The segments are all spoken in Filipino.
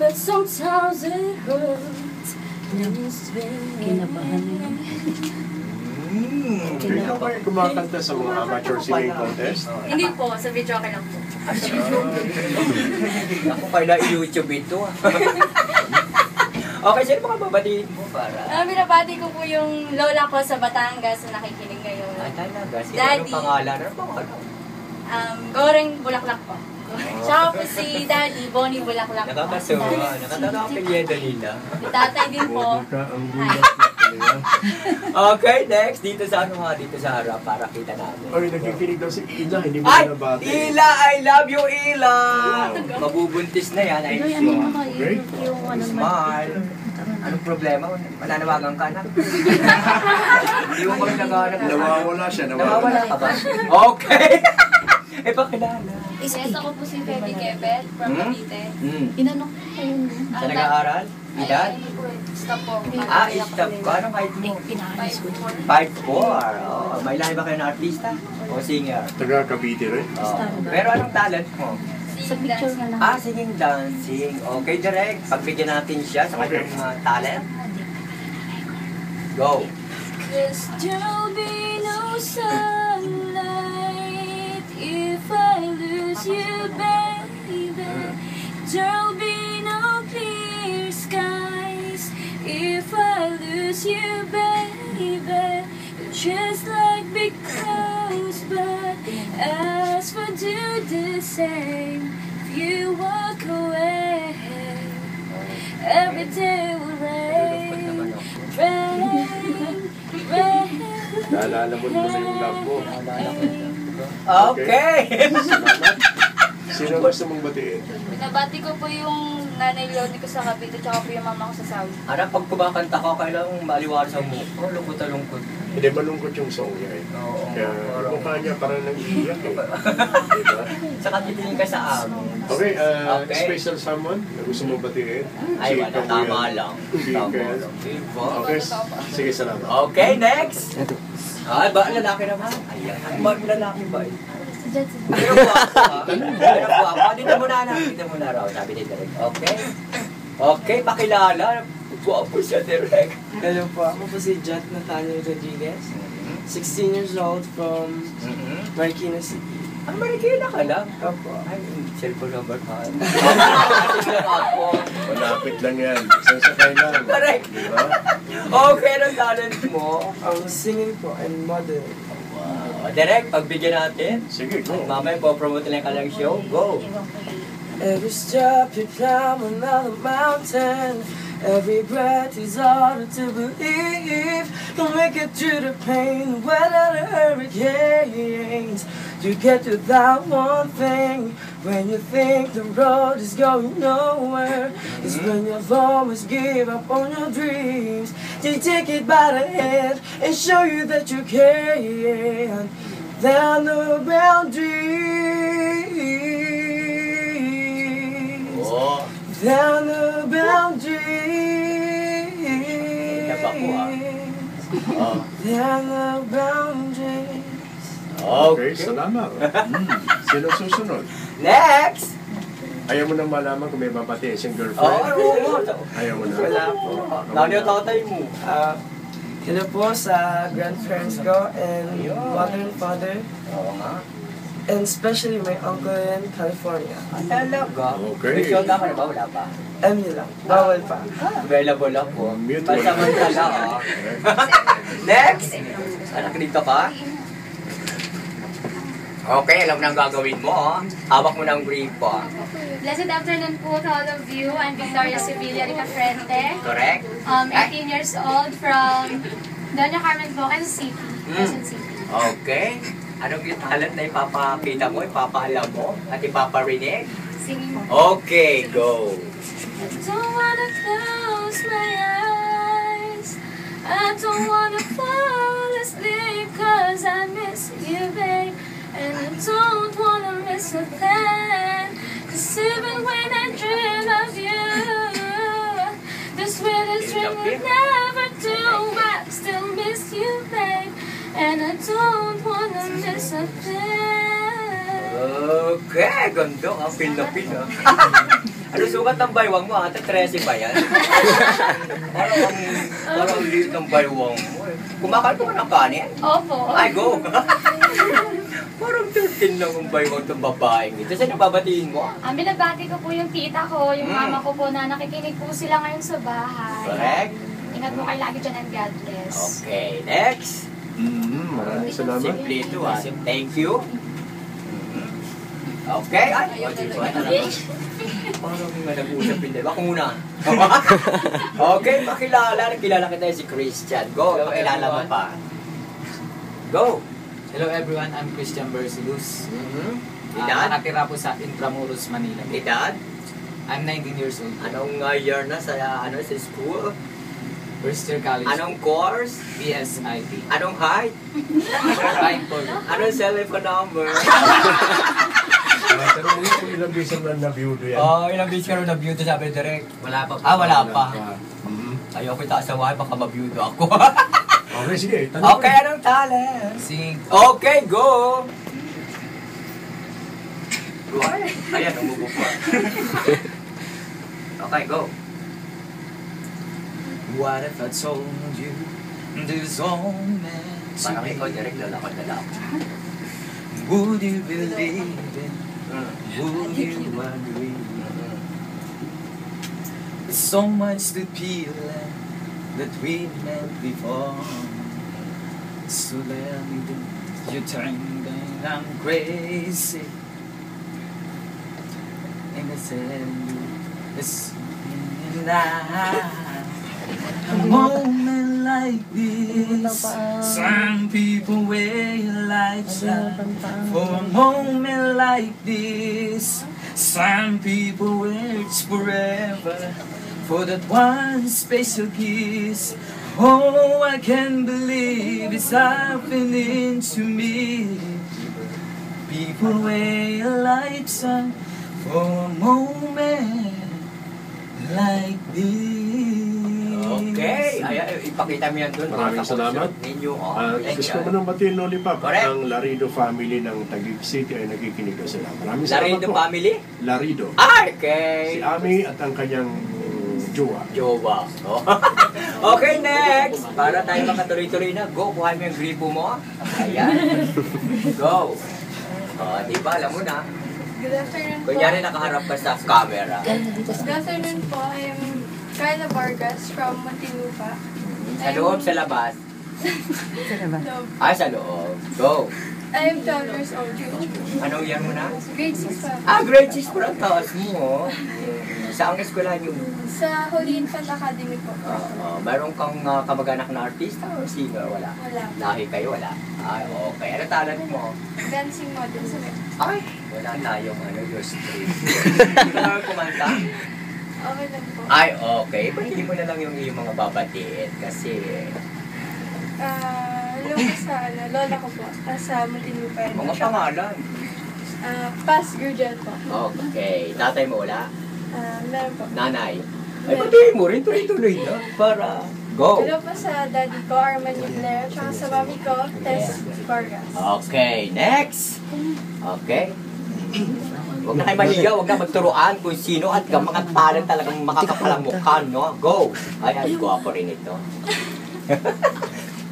but sometimes it hurts. Kinabahan na. Ikaw ba yung kumakanta sa mga amateur singing contest? Hindi po, sa video okay lang po. Ako kaya YouTube ito. Okay, sino mga babatiin mo para? Binabati ko po yung lola ko sa Batangas na nakikinig ngayon. Ay, talaga. Sino Daddy. yung pangalan? Ano pangalan? Goreng Bulaklak po. Tsaka po si Daddy, Bonnie Bulaklak po. Nakakasuwa. Nakakapilyedo nila. Si tatay din po. Hi. Okay, next. Dito sa ano nga, dito sa harap para kita natin. Oy, nagkikinig daw si Ila, hindi mo Ay! binabati. Ila! I love you, Ila! Mabubuntis na yan. Ay, Great. smile. Anong problema? Mananawagan ka na? Hindi mo kami naghahanap. Nawawala siya, Nawawala ka ba? Okay! Eh, pakilala. Yes, ako po si Feby Kepet from Cavite. Inanok ko kayo no? Sa nag-aaral? Edad? Stop po. Stop ko. Anong height mo? Pinaalis ko. 5'4". Oh, may lahi ba kayo na artista? O singer? Taga Cavite rin. Oh. Pero anong talent mo? Sa picture na lang. Singing, dancing. Okay, direct. Pagbigyan natin siya sa kanyang talent. Go. Cause there'll be no sunlight if I lose you, baby. There'll be no clear skies if I lose you, baby. Just like big clouds, but as for do the same, if you walk away, every day will rain, rain, rain. Naalala mo na yung love mo. Okay. Salamat. Sino gusto mong batiin? Binabati ko po yung nanay Lodi ko sa Cavite, tsaka po yung mama ko sa Saudi. Pag kumakanta ka, kailangan maliwala sa mukha. Lungkot na lungkot. Hindi, malungkot yung song niya eh. Oo. Kaya yung mukha niya parang nag-iiyak eh. Diba? Saka titingin ka sa amin. Okay, Okay. special someone na gusto mong batiin? Ay, wala. Ikaw Tama yan. lang. Hindi Tama ka. lang. Diba? Okay, sige, salamat. Okay, next. Ay, ba? Lalaki naman. Ayan. Ba, lalaki ba? Pero po ako, Pero po ako. Dito muna na. Dito muna raw. Sabi ni Derek. Okay? Okay, pakilala. Guwapo siya, Derek. Hello po, ako po si Jet Nathaniel Rodriguez, 16 years old from Marikina City. Ang Marikina ka lang. Opo. Ay, cellphone number ka. Ako. Malapit lang yan. Isang sakay lang. Correct. Diba? Okay, ang talent mo. Singing po and modeling. Wow. Derek, pagbigyan natin. Sige, go. Mamaya po-promote lang ka lang show. Go. Every step you climb another mountain, every breath is harder to believe. You'll make it through the pain, weather the hurricanes. You get to that one thing when you think the road is going nowhere. It's when you've almost give up on your dreams. They take it by the hand and show you that you can. There are no boundaries. Oh. There are no Nabaku, boundaries. Oh. There are no boundaries. Okay, salamat. Sino susunod? Next! Ayaw mo nang malaman kung may babatiin siyang Oo, girlfriend? oo. Ayaw mo na. Wala po. Nandiyo tatay mo. Hello po sa grandparents ko and mother and father, Oo nga. and especially my uncle in California. Talaga? Okay. May show na ka na ba? Wala pa? MU lang, bawal pa. Available ako. Mute Pansamantala ah. Next! Anak dito ka? Okay, alam na ang gagawin mo ah. Hawak mo ng brief po. Blessed afternoon po to all of you. I'm Victoria Sevilla Ricafrente. Correct? 18 years old from Doña Carmen po, Quezon City. Quezon City. Okay. Anong yung talent na ipapakita mo, ipapaalam mo, at ipaparinig? Singing. Okay, go! I don't wanna close my eyes. I don't wanna fall asleep 'cause I miss you, babe. And I don't wanna miss a thing. 'Cause even when I dream of you, the sweetest dream will never do. I still miss you, babe. And I don't wanna miss a thing. Okay, ganda ka, feel na feel ah. Ano sukat ng baywang mo? Ate 13 ba yan? Parang ang liit ng baywang mo. Kumakain ko ng kanin? Opo. Ay, go! Parang 13 lang ang baywang itong babaeng ito. Saan nababatiin mo? Ang binabati ko po yung tita ko, yung mama ko po na nakikinig po sila ngayon sa bahay. Correct. Ingat mo kayo lagi dyan and God bless. Okay, next. Maraming salamat. Simple ito ah. Thank you. Okay. Ay, dito. Parang nga nag-uusap din. Ako muna. Okay, makilala. Nakilala kita si Christian. Go, makilala mo pa. Go. Hello everyone, I'm Christian Bersilus. Edad? Nakatira po sa Intramuros, Manila. Edad? I'm 19 years old. Anong year na sa school? First year college. Anong course? PSIT. Anong height? 5'4". Anong cellphone number? Pero muli kung ilang beses na na-view yan. Ilang beses ka rin na-view to sabi direct? Wala pa po. Wala pa. Ayoko itasawahin, baka ma-view to ako. Okay, sige. Okay, anong talent? Sing. Okay, go! Ayan, umubo pa. Okay, go. What if I told you there's all meant to Parang be? ikaw direct lalakad na lang. Would you believe it? Would you agree? There's so much to peel that we met before. So let me do. You turn me I'm crazy. And I said it's in a moment like this. Some people wear lights up for a moment like this. Some people wait forever for that one special kiss. Oh, I can't believe it's happening to me. People wear lights up for a moment like this. Okay, ayan, ipakita mo yan doon. Maraming salamat. Ninyo, Gusto ko nang batiin Lollipop. Correct. Ang Larido family ng Taguig City ay nakikinig na sila. Maraming salamat Larido po. family? Larido. Okay. Si Ami at ang kanyang jowa. Jowa. Oh. Okay, next. Para tayo makatuloy-tuloy na. Go, kuha mo yung gripo mo. Ayan. Go. Di ba, alam mo na. Good afternoon po. Kunyari nakaharap ka sa camera. Good afternoon po. I am Carla Vargas from Muntinlupa. Sa loob, sa labas. No, Ay, sa loob. Go. I am 12 years old. Anong year mo na? Grade 6 pa. Grade 6 po lang taas mo. Saan ang eskwelahan yung... Sa Holy Infant Academy po. Mayroon kang kamag-anak na artista o singer? Wala. Wala. Lahi kayo, wala. Ay, okay. Ano talent mo? Dancing model sa Ay, wala tayong your street. Hindi ka naman kumanta? Okay lang po. Ay, okay. Pahili mo na lang yung iyong mga babatiin kasi... Hello po sa lola ko po. Sa Muntinlupa. Mga pangalan. Paz Gurgel po. Okay. Tatay mo wala? Meron po. Nanay? Ay, batiin mo rin. Tuloy-tuloy na. Para... Go! Hello po sa daddy ko, Arman Yudler. Tsaka sa mami ko, Tess Vargas. Okay, next! Okay. Huwag na kayo mahiga, huwag na magturuan kung sino at ka mga talent talagang makakapalang mukha, no? Go! Ay, gwapo rin ito.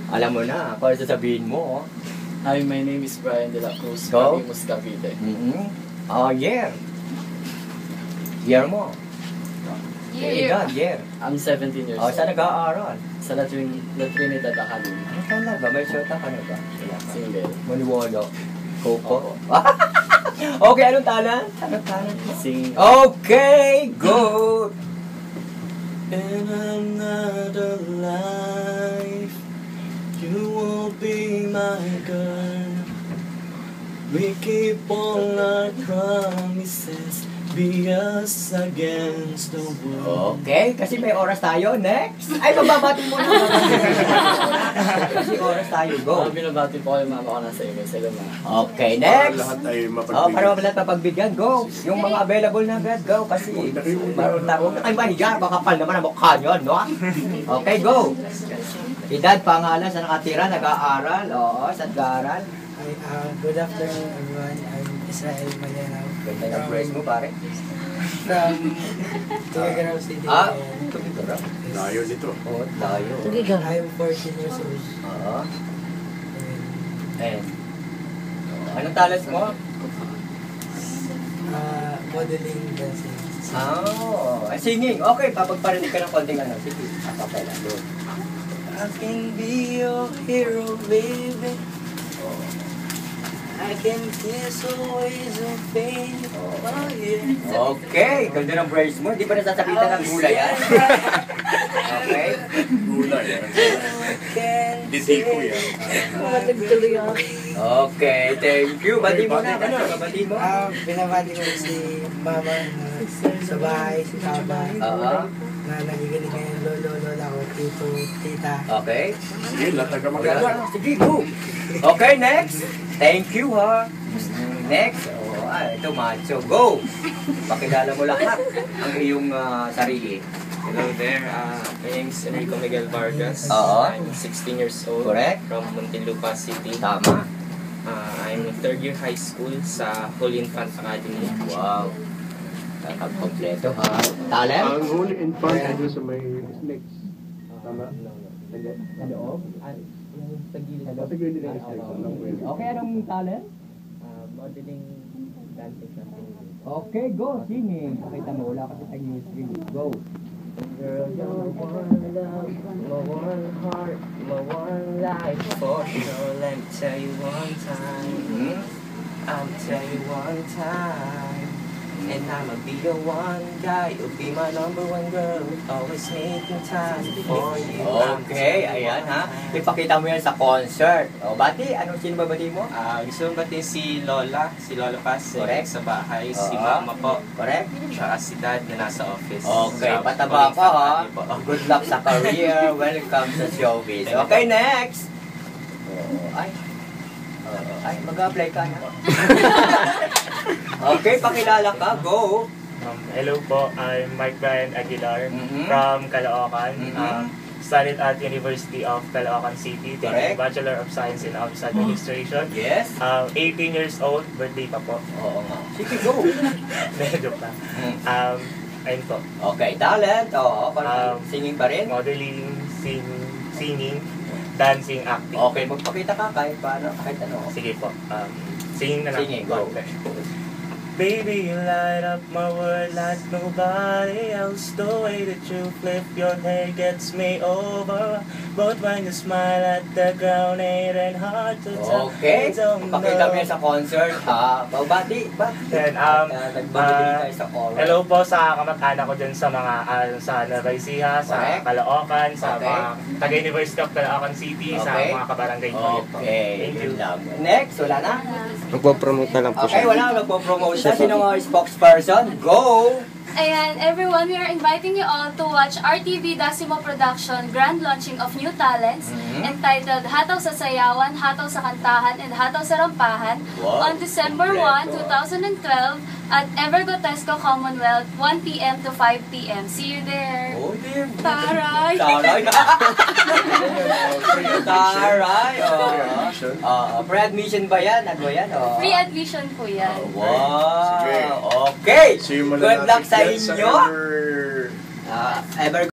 Alam mo na, kung ano sasabihin mo, oh. Hi, my name is Brian De La Cruz. Go. From Cavite. Oh, year. Year mo. Edad, year. I'm 17 years Oh, old. saan nag-aaral? Sa La Trinidad Academy. Ano talaga? May shota ka na ba? Wala ka. Single. Maniwala. Coco. Opo. Okay, anong talent? Anong talent mo? Sing. Okay, go! In another life, you will be my girl. We keep all our promises, be us against the world. Okay, kasi may oras tayo. Next! Ay, magbabati mo na. Kasi oras tayo. Go! Binabati po kayo mama ko nasa email sa luma. Okay, Para next! lahat ay Para mapagbigyan. lahat mapagbigyan. Go! Yung mga available na agad. Go! Kasi huwag na kayo mahiga. Makapal naman ang mukha nyo, no? Okay, go! Edad, pangalan, saan nakatira, nag-aaral? Oo, saan nag-aaral? Hi, good afternoon everyone. I'm Israel Malinao. Ganda ng brace mo, pare. From Tuguegarao City. Ah, and Tuguegarao. Layo nito. Oh, tayo. I'm 14 years old. Oo. And, And, anong talent mo? modeling, dancing. Singing. Okay, papagparinig ka ng konting ano. Sige, papapela. Doon. I can be your hero, baby. I can kiss away some pain. Oh, yeah. Okay, ganda ng brace mo. Hindi ba nasasakitan ng gulay, yan? Okay. Gulay yan. Hindi tiko yan. Matagtuloy ako. Okay, thank you. Bati mo na. Ano? Bati mo? Binabati ko si mama na sa bahay, si papa. Oo. Na nagiginig ngayon, lolo, lola ko, tito, tita. Okay. Sige, latag ka maganda. Sige, go. Okay, next. Thank you, ha. Next. Ito, macho. Go. Pakilala mo lahat ang iyong sarili. Hello there, my name is Enrico Miguel Vargas. Oo. I'm 16 years old. Correct. From Muntinlupa City. Tama. I'm in third year high school sa Holy Infant Academy. Wow. Kompleto, ha. Talent? Ang Holy Infant ay sa may snakes. Tama? Hello? Sa gilid. Sa gilid ng snakes. Okay, anong talent? Modeling, dancing, something. Okay, go. Singing. Pakita mo, wala kasi tayo yung screen. Go. Girl, you're one love, my one heart, my one life. For sure, let me tell you one time. I'll tell you one time. And I'ma be your one guy. You'll be my number one girl. Always making time for you. Okay, ayan ha. Ipakita mo yan sa concert. O, bati, anong sino babati mo? Gusto ko batiin si Lola Paz. Correct. Sa bahay. Si Oo. Mama po. Correct? Tsaka si Dad na nasa office. Okay, Sa pataba Holy ka Infant ha. Academy po. Good luck sa career. Welcome sa showbiz. Okay, next. Ay, mag-apply ka na. Okay, pakilala ka. Go. Hello po, I'm Mike Brian Aguilar Mhm. from Caloocan. Mhm. Studied at University of Caloocan City, Correct. taking Bachelor of Science in Office Administration. Yes. 18 years old, birthday pa po. Oo nga. Sige, go. Medyo pa. Ayun po, Okay, talent. Oo, Um, singing pa rin. modeling, singing, dancing, acting. Okay, magpakita ka kahit paano, kahit ano. Sige po, singing na lang. Singing, go. Baby, you light up my world like nobody else. The way that you flip your hair gets me over. But when you smile at the ground, ain't it hard to tell. Okay, Don't pakita mo know. yan sa concert, ha? Bati. Then, Nagbabili tayo sa chorus. hello po sa kamag-anak ko dyan sa mga sa Nueva Ecija, sa Correct. Caloocan, sa Okay. mga taga-University of Caloocan City, sa Okay. mga kabarangay ko. Okay, Thank you. good luck. Next, wala na? Magpo-promote na lang po Okay, siya. wala. Nagpo-promote siya. Sino ang spokesperson? Go! Ayan, everyone, we are inviting you all to watch RTV Dasimo Production grand launching of new talents entitled Hataw sa Sayawan, Hataw sa Kantahan, and Hataw sa Rampahan Wow. on December 1, 2012 at Evergotesco Commonwealth, 1 p.m. to 5 p.m. See you there! Oh, dear. Taray! Taray. Taray. Pre-admission ba yan? Ano yan? Free admission po yan. Wow. Sige. Okay. See you Good luck sa dyan inyo. Ever Ever